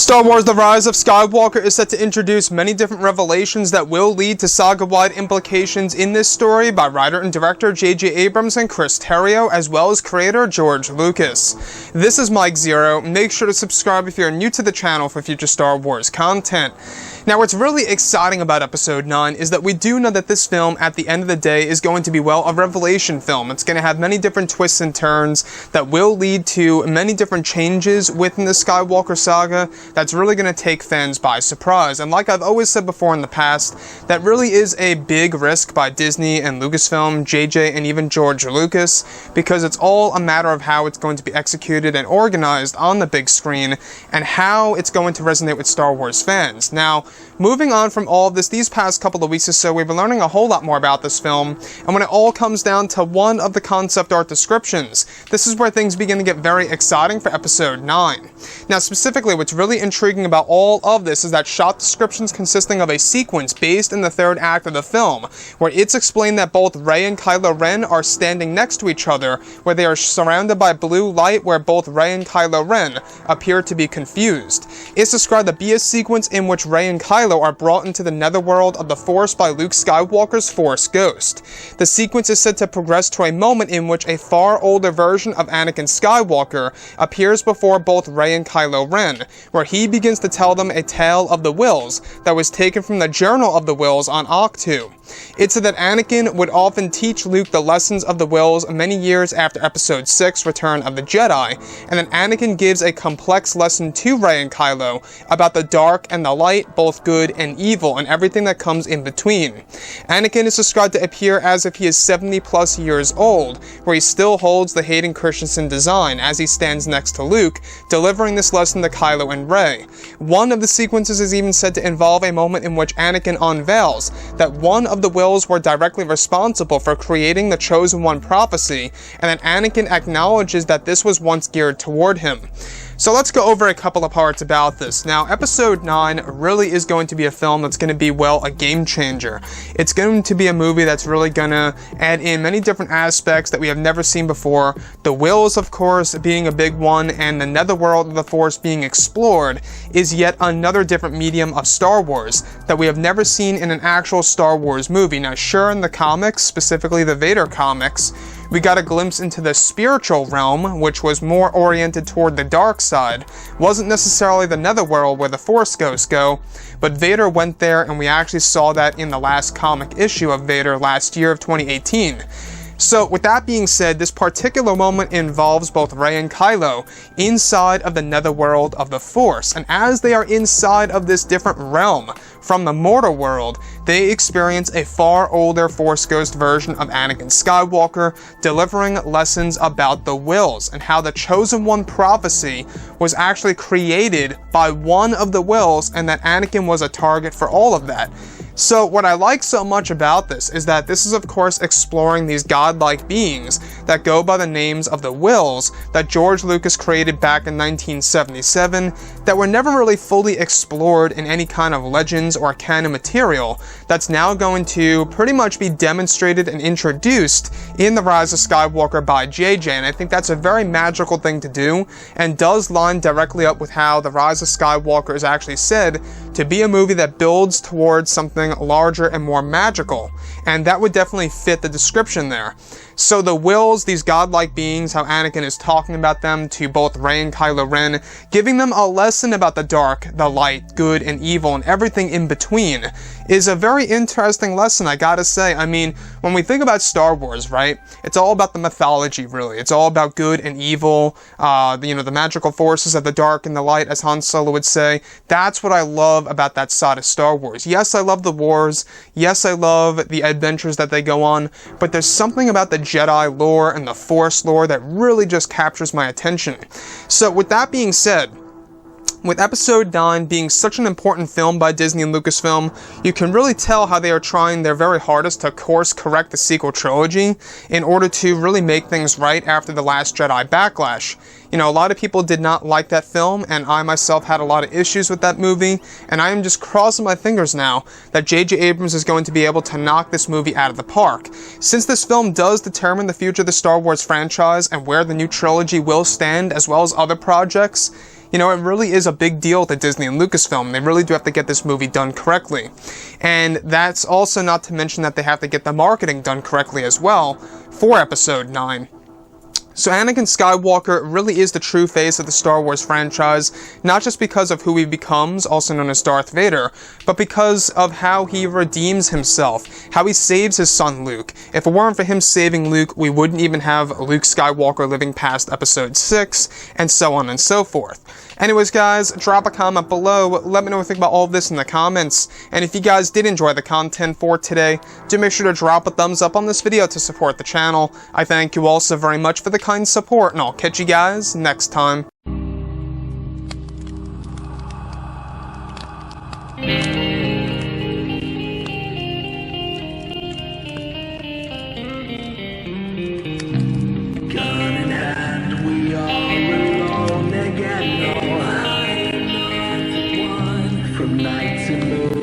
Star Wars The Rise of Skywalker is set to introduce many different revelations that will lead to saga-wide implications in this story by writer and director J.J. Abrams and Chris Terrio, as well as creator George Lucas. This is Mike Zero. Make sure to subscribe if you're new to the channel for future Star Wars content. Now, what's really exciting about Episode 9 is that we do know that this film, at the end of the day, is going to be, well, a revelation film. It's going to have many different twists and turns that will lead to many different changes within the Skywalker saga that's really going to take fans by surprise. And like I've always said before in the past, that really is a big risk by Disney and Lucasfilm, JJ, and even George Lucas, because it's all a matter of how it's going to be executed and organized on the big screen, and how it's going to resonate with Star Wars fans. Now, moving on from all of this, these past couple of weeks or so, we've been learning a whole lot more about this film, and when it all comes down to one of the concept art descriptions, this is where things begin to get very exciting for Episode 9. Now, specifically, what's really intriguing about all of this is that shot descriptions consisting of a sequence based in the third act of the film, where it's explained that both Rey and Kylo Ren are standing next to each other, where they are surrounded by blue light, where both Rey and Kylo Ren appear to be confused. It's described to be a sequence in which Rey and Kylo are brought into the netherworld of the Force by Luke Skywalker's Force Ghost. The sequence is said to progress to a moment in which a far older version of Anakin Skywalker appears before both Rey and Kylo Ren, where he begins to tell them a tale of the Wills that was taken from the Journal of the Wills on Octu. It's said that Anakin would often teach Luke the lessons of the Wills many years after Episode 6, Return of the Jedi, and then Anakin gives a complex lesson to Rey and Kylo about the dark and the light, both good and evil, and everything that comes in between. Anakin is described to appear as if he is 70 plus years old, where he still holds the Hayden Christensen design as he stands next to Luke, delivering this lesson to Kylo and Rey. One of the sequences is even said to involve a moment in which Anakin unveils that one of the Wills were directly responsible for creating the Chosen One prophecy, and that Anakin acknowledges that this was once geared toward him. So let's go over a couple of parts about this. Now, Episode 9 really is going to be a film that's going to be, well, a game changer. It's going to be a movie that's really going to add in many different aspects that we have never seen before. The Wills, of course, being a big one, and the netherworld of the Force being explored is yet another different medium of Star Wars that we have never seen in an actual Star Wars movie. Now, sure, in the comics, specifically the Vader comics, we got a glimpse into the spiritual realm, which was more oriented toward the dark side. Wasn't necessarily the netherworld where the Force ghosts go, but Vader went there, and we actually saw that in the last comic issue of Vader last year of 2018. So, with that being said, this particular moment involves both Rey and Kylo inside of the netherworld of the Force, and as they are inside of this different realm from the mortal world, they experience a far older Force Ghost version of Anakin Skywalker, delivering lessons about the Wills, and how the Chosen One prophecy was actually created by one of the Wills, and that Anakin was a target for all of that. So what I like so much about this is that this is, of course, exploring these godlike beings that go by the names of the Wills that George Lucas created back in 1977 that were never really fully explored in any kind of legends or canon material that's now going to pretty much be demonstrated and introduced in The Rise of Skywalker by JJ, and I think that's a very magical thing to do, and does line directly up with how The Rise of Skywalker is actually said to be a movie that builds towards something larger and more magical, and that would definitely fit the description there. So the Wills, these godlike beings, how Anakin is talking about them to both Rey and Kylo Ren, giving them a lesson about the dark, the light, good and evil, and everything in between, is a very interesting lesson, I gotta say. I mean, when we think about Star Wars, right, it's all about the mythology, really. It's all about good and evil, the magical forces of the dark and the light, as Han Solo would say. That's what I love about that side of Star Wars. Yes, I love the wars. Yes, I love the adventures that they go on, but there's something about the Jedi lore and the Force lore that really just captures my attention. So with that being said, with Episode 9 being such an important film by Disney and Lucasfilm, you can really tell how they are trying their very hardest to course correct the sequel trilogy in order to really make things right after The Last Jedi backlash. You know, a lot of people did not like that film, and I myself had a lot of issues with that movie, and I am just crossing my fingers now that J.J. Abrams is going to be able to knock this movie out of the park. Since this film does determine the future of the Star Wars franchise and where the new trilogy will stand, as well as other projects, You know, it really is a big deal to Disney and Lucasfilm. They really do have to get this movie done correctly. And that's also not to mention that they have to get the marketing done correctly as well for Episode 9. So Anakin Skywalker really is the true face of the Star Wars franchise, not just because of who he becomes, also known as Darth Vader, but because of how he redeems himself, how he saves his son Luke. If it weren't for him saving Luke, we wouldn't even have Luke Skywalker living past Episode 6, and so on and so forth. Anyways, guys, drop a comment below, let me know what you think about all of this in the comments, and if you guys did enjoy the content for today, do make sure to drop a thumbs up on this video to support the channel. I thank you all so very much for the kind support, and I'll catch you guys next time. Gun in hand, we are alone again. No, I'm not the one from night to moon.